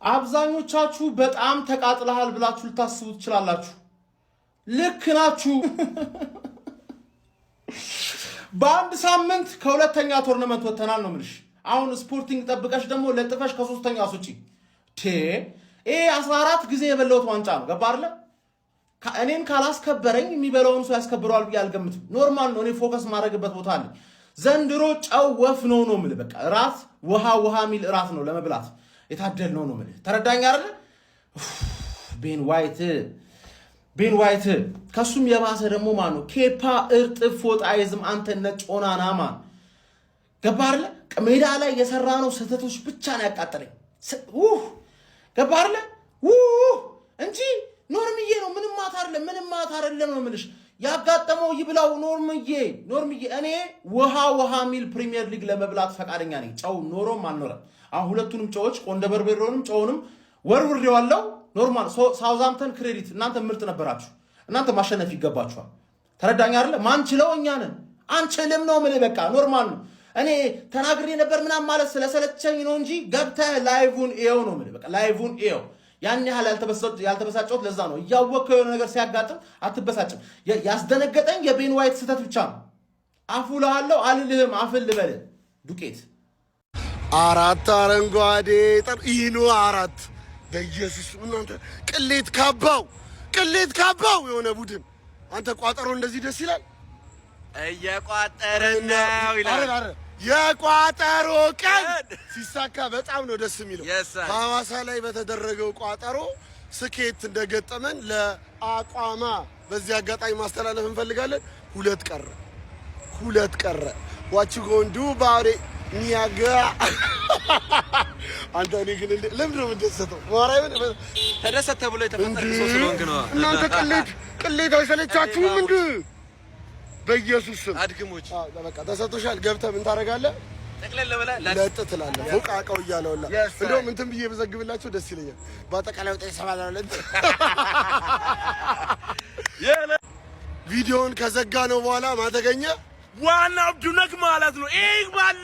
አብዛኞቻችሁ በጣም ተቃጥለሃል ብላችሁ ልታስቡ ትችላላችሁ። ልክ ናችሁ። በአንድ ሳምንት ከሁለተኛ ቶርናመንት ወተናል ነው ምልሽ። አሁን ስፖርቲንግ ጠብቀሽ ደግሞ ለጥፈሽ ከሶስተኛ ሱጪ ይሄ 14 ጊዜ የበላሁት ዋንጫ ነው። ገባ አይደለ? እኔን ካላስከበረኝ የሚበላውን ሰው ያስከብረዋል ብዬ አልገምትም። ኖርማል ነው። እኔ ፎከስ ማድረግበት ቦታ አለ። ዘንድሮ ጨው ወፍ ነው የምልህ። በቃ እራት ውሃ ሚል እራት ነው ለመብላት የታደል ነው የምልህ። ተረዳኝ አይደለ? ቤን ዋይት ከሱም የባሰ ደግሞ ማን ነው? ኬፓ እርጥፍ ፎጣይዝም አንተ ነጭ ሆናና ማን ገባ አይደለ? ሜዳ ላይ የሰራ ነው ስህተቶች ብቻ ነው ያቃጠለኝ። ገባ አይደለ? እንጂ ኖርምዬ ነው። ምንም ማታ አይደለም ነው የምልሽ። ያጋጠመው ይብላው ኖርምዬ እኔ ውሃ ሚል ፕሪሚየር ሊግ ለመብላት ፈቃደኛ ነኝ። ጨው ኖሮም አልኖረም። አሁን ሁለቱንም ጨዎች ቆንደ በርበሬውንም ጨውንም ወርውሬዋለሁ። ኖርማል ሳውዛምተን ክሬዲት እናንተ ምርጥ ነበራችሁ። እናንተ ማሸነፍ ይገባችኋል። ተረዳኝ አይደለ? ማንችለው እኛ ነን። አንችልም ነው የምልህ። በቃ ኖርማል ነው። እኔ ተናግሬ ነበር ምናምን ማለት ስለሰለቸኝ ነው እንጂ ገብተህ ላይቭን ኤው ነው የምልህ። በቃ ላይቭን ኤው ያን ያህል ያልተበሳጨሁት ለዛ ነው። እያወቅኸው የሆነ ነገር ሲያጋጥም አትበሳጭም። ያስደነገጠኝ የቤን ዋይት ስህተት ብቻ ነው። አፉ እልሃለሁ አልልህም፣ አፍን ልበልህ ዱቄት። አራት አረንጓዴ ኢኑ አራት በኢየሱስ እናንተ ቅሌት ካባው የሆነ ቡድን አንተ ቋጠሮ እንደዚህ ደስ ይላል። እየቋጠርን ነው ይላል። የቋጠሮ ቀን ሲሳካ በጣም ነው ደስ የሚለው። ሐዋሳ ላይ በተደረገው ቋጠሮ ስኬት እንደገጠመን ለአቋማ በዚህ አጋጣሚ ማስተላለፍ እንፈልጋለን። ሁለት ቀረ ዋች ጎንዱ ባሬ ኒያጋ አንተ እኔ ግን ለምን ነው የምትደሰተው? ማርያምን ተደሰተ ብሎ የተፈጠረ ሰው ስለሆንክ ነው። እናንተ ቅሌት አይሰለቻችሁም እንዴ? በኢየሱስ ስም አድግሞች በቃ ተሰጥቶሻል። ገብተህ ምን ታደርጋለህ? ጠቅለል ብለህ ለጥ ትላለህ። ፎቅ አቀው እያለውላ እንደውም እንትን ብዬ በዘግብላችሁ ደስ ይለኛል። በአጠቃላይ ወጣ ይሰማላል። ቪዲዮውን ከዘጋ ነው በኋላ ማተገኘ ዋና አብዱነክ ማለት ነው። ይህ ባል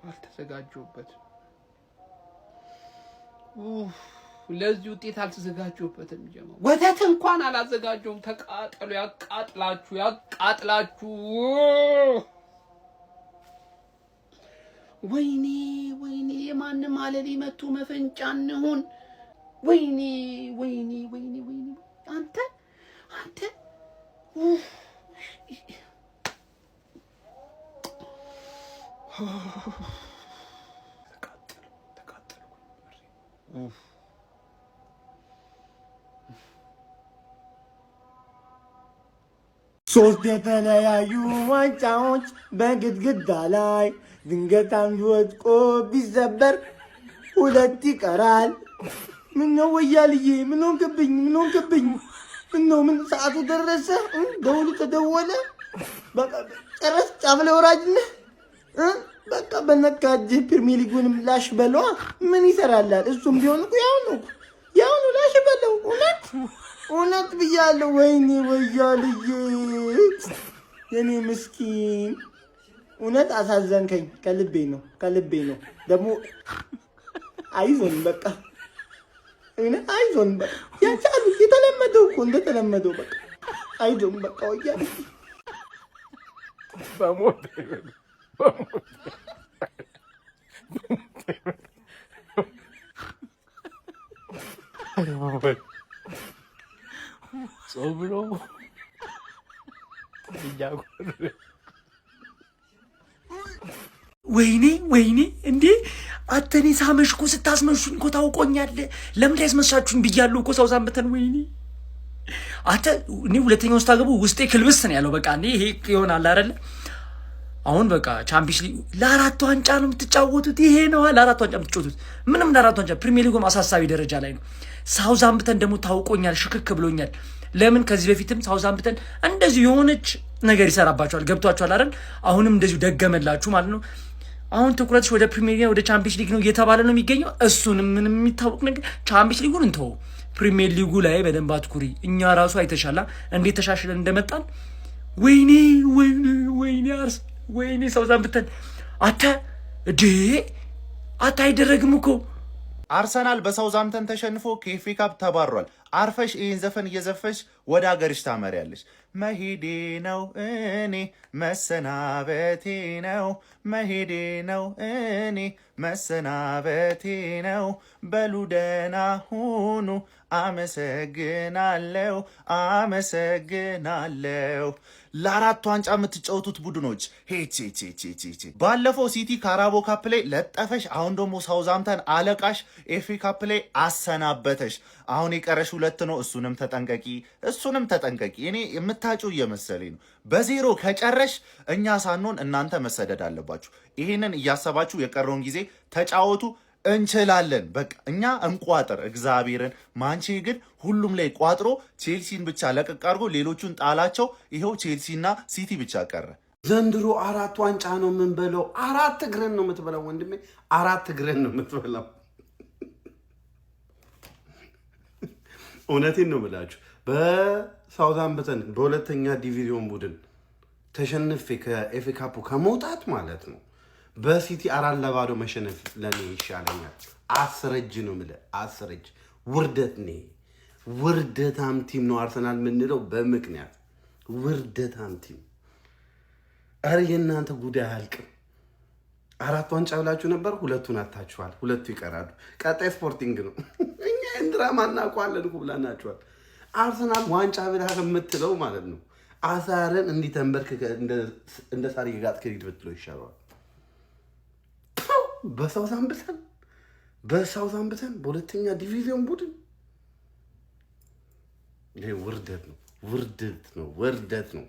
አልተዘጋጀሁበትም። ለዚህ ውጤት አልተዘጋጀሁበትም። ጀማው ወተት እንኳን አላዘጋጀሁም። ተቃጠሉ፣ ያቃጥላችሁ። ወይኔ የማንም አለሊ መቱ መፈንጫ እንሁን። ወይኔ አንተ ተቃጠሉ። ሶስት የተለያዩ ዋንጫዎች በግድግዳ ላይ ድንገት አንዱ ወድቆ ቢሰበር ሁለት ይቀራል። ምነው ወያልዬ? ምን ሆንክብኝ? ምን ሰዓቱ ደረሰ? ደውሉ ተደወለ። በቃ ጨረስ። ጫፍ ላይ ወራጅ ነህ። በቃ በነካጅ ፕሪሚየር ሊጉንም ላሽ በለዋ። ምን ይሰራላል? እሱም ቢሆን እኮ ያው ነው ላሽ በለው። እውነት ብያለሁ። ወይኔ ወያልዬ የኔ ምስኪን እውነት አሳዘንከኝ። ከልቤ ነው ደግሞ አይዞን በቃ እውነት አይዞን በቃ ያቻሉ የተለመደው እኮ እንደተለመደው በቃ አይዞን በቃ ወያልዬ በሞት ብሎ ወይኔ እንዴ አተኔ ሳመሽ እኮ ስታስመሹኝ እኮ ታውቆኛለህ። ለምን ያስመሻችሁኝ ብያለሁ እኮ ሳውዛምበተን። ወይኔ አንተ እኔ ሁለተኛው ስታገቡ ውስጤ ክልብስ ነው ያለው። በቃ እንዴ ይሄ ይሆናል አይደለ? አሁን በቃ ቻምፒየንስ ሊግ ለአራት ዋንጫ ነው የምትጫወቱት። ይሄ ነው ለአራት ዋንጫ የምትጫወቱት። ምንም ለአራት ዋንጫ ፕሪሚየር ሊጉም አሳሳቢ ደረጃ ላይ ነው። ሳውዛምፕተን ደግሞ ታውቆኛል፣ ሽክክ ብሎኛል። ለምን ከዚህ በፊትም ሳውዛምፕተን እንደዚሁ የሆነች ነገር ይሰራባቸዋል። ገብቷቸዋል አይደል? አሁንም እንደዚሁ ደገመላችሁ ማለት ነው። አሁን ትኩረትሽ ወደ ፕሪሚየር ሊግ ወደ ቻምፒየንስ ሊግ ነው እየተባለ ነው የሚገኘው። እሱንም ምንም የሚታወቅ ነገር ቻምፒየንስ ሊጉን እንተው። ፕሪሚየር ሊጉ ላይ በደንብ አትኩሪ። እኛ ራሱ አይተሻላ እንዴት ተሻሽለን እንደመጣን። ወይኔ ወይኔ ወይኔ አርስ ወይኔ ሳውዛምፕተን አተ እዴ አታ አይደረግም እኮ። አርሰናል በሳውዛምተን ተሸንፎ ከኤፍኤ ካፕ ተባሯል። አርፈሽ ይህን ዘፈን እየዘፈሽ ወደ ሀገርሽ ታመሪያለሽ። መሄዴ ነው እኔ መሰናበቴ ነው፣ መሄዴ ነው እኔ መሰናበቴ ነው። በሉ ደህና ሁኑ። አመሰግናለሁ አመሰግናለሁ። ለአራት ዋንጫ የምትጫወቱት ቡድኖች ሄቼ ባለፈው ሲቲ ካራቦ ካፕ ላይ ለጠፈሽ፣ አሁን ደግሞ ሳውዛምተን አለቃሽ ኤፍኤ ካፕ ላይ አሰናበተሽ። አሁን የቀረሽ 2 ነው። እሱንም ተጠንቀቂ፣ እሱንም ተጠንቀቂ። እኔ የምታጩ እየመሰለኝ ነው። በዜሮ ከጨረሽ እኛ ሳንሆን እናንተ መሰደድ አለባችሁ። ይህንን እያሰባችሁ የቀረውን ጊዜ ተጫወቱ። እንችላለን። በቃ እኛ እንቋጥር እግዚአብሔርን። ማንቼ ግን ሁሉም ላይ ቋጥሮ ቼልሲን ብቻ ለቅቅ አድርጎ ሌሎቹን ጣላቸው። ይኸው ቼልሲና ሲቲ ብቻ ቀረ። ዘንድሮ 4 ዋንጫ ነው የምንበለው። 4 እግረን ነው የምትበላው ወንድሜ፣ 4 እግረን ነው የምትበላው። እውነቴን ነው የምላችሁ። በሳውዛምፕተን በሁለተኛ ዲቪዚዮን ቡድን ተሸንፌ ከኤፍኤ ካፑ ከመውጣት ማለት ነው በሲቲ 4-0 መሸነፍ ለኔ ይሻለኛል። 10 እጅ ነው የምልህ፣ 10 እጅ ውርደት ነው። ውርደታም ቲም ነው አርሰናል የምንለው በምክንያት ውርደታም ቲም። ኧረ የእናንተ ጉዳይ አያልቅም። 4 ዋንጫ ብላችሁ ነበር፣ 2ቱን አታችኋል፣ 2ቱ ይቀራሉ። ቀጣይ ስፖርቲንግ ነው። እኛ ድራማ እናውቀዋለን እኮ ብላናችኋል። አርሰናል ዋንጫ ብላ የምትለው ማለት ነው አሳረን እንዲህ ተንበርክከ እንደ ሳር የጋጥ ክሪድ ብትለው ይሻለዋል። በሳውዛምፕተን በሁለተኛ ዲቪዚዮን ቡድን ይሄ ውርደት ነው፣ ውርደት ነው፣ ውርደት ነው።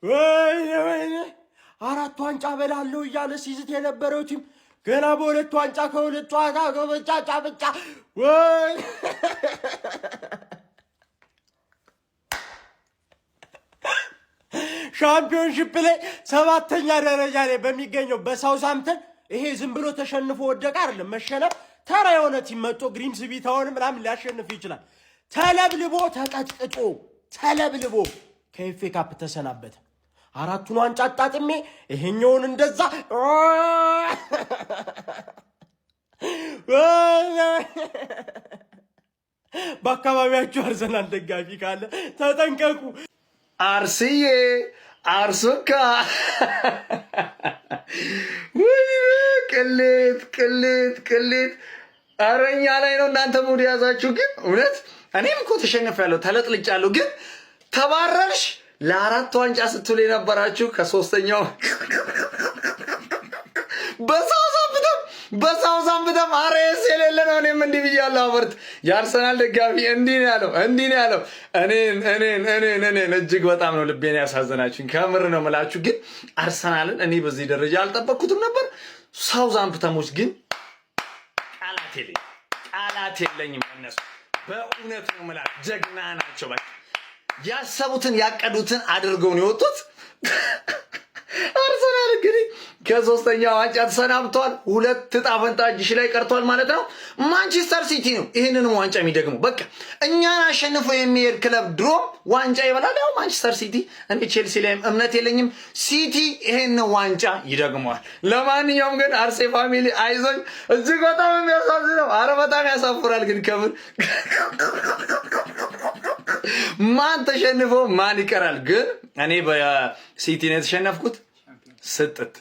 ወይኔ 4 ዋንጫ በላለሁ እያለ ሲዝት የነበረው ቲም ገና በ2 ዋንጫ ከ2 ጨዋታ ከበጫጫ ብቻ ወይ ሻምፒዮንሺፕ ላይ 7ኛ ደረጃ ላይ በሚገኘው በሳውዛምፕተን ይሄ ዝም ብሎ ተሸንፎ ወደቀ አይደለም። መሸነፍ ተራ የሆነ ቲም መጥቶ ግሪምስቢ ታውን ምናምን ሊያሸንፍ ይችላል። ተለብልቦ ተቀጥቅጦ ተለብልቦ ከኤፍኤ ካፕ ተሰናበተ። 4ቱን ዋንጫ አጣጥሜ ይሄኛውን እንደዛ በአካባቢያችሁ አርሰናል ደጋፊ ካለ ተጠንቀቁ። አርስዬ አርሱካ ቅሌት ቅሌት ቅሌት። ኧረ እኛ ላይ ነው እናንተ ሙድ ያዛችሁ። ግን እውነት እኔም እኮ ተሸንፌያለሁ፣ ተለጥልጫለሁ። ግን ተባረርሽ። ለ4 ዋንጫ ስትሉ የነበራችሁ ከ3ኛው በሳውዛምፕተን አሬስ የሌለ ነው። እኔም እንዲህ ብያለሁ። አበርት የአርሰናል ደጋፊ እንዲህ ነው ያለው። እኔን እጅግ በጣም ነው ልቤን ያሳዘናችሁኝ። ከምር ነው የምላችሁ። ግን አርሰናልን እኔ በዚህ ደረጃ አልጠበቅኩትም ነበር። ሳውዛምፕተኖች ግን ቃላት የለኝም እነሱ። በእውነት ነው የምላችሁ፣ ጀግና ናቸው። በቃ ያሰቡትን ያቀዱትን አድርገው ነው የወጡት። አርሰናል እንግዲህ ከ3ኛው ዋንጫ ተሰናብቷል። 2 ዕጣ ፈንታ እጅሽ ላይ ቀርቷል ማለት ነው። ማንቸስተር ሲቲ ነው ይህንንም ዋንጫ የሚደግመው። በቃ እኛን አሸንፎ የሚሄድ ክለብ ድሮም ዋንጫ ይበላል። ያው ማንቸስተር ሲቲ፣ እኔ ቼልሲ ላይም እምነት የለኝም። ሲቲ ይሄን ዋንጫ ይደግመዋል። ለማንኛውም ግን አርሴ ፋሚሊ አይዞኝ። እጅግ በጣም የሚያሳዝነው፣ አረ በጣም ያሳፍራል። ግን ከምን ማን ተሸንፎ ማን ይቀራል? ግን እኔ በሲቲ ነው የተሸነፍኩት። ስጥት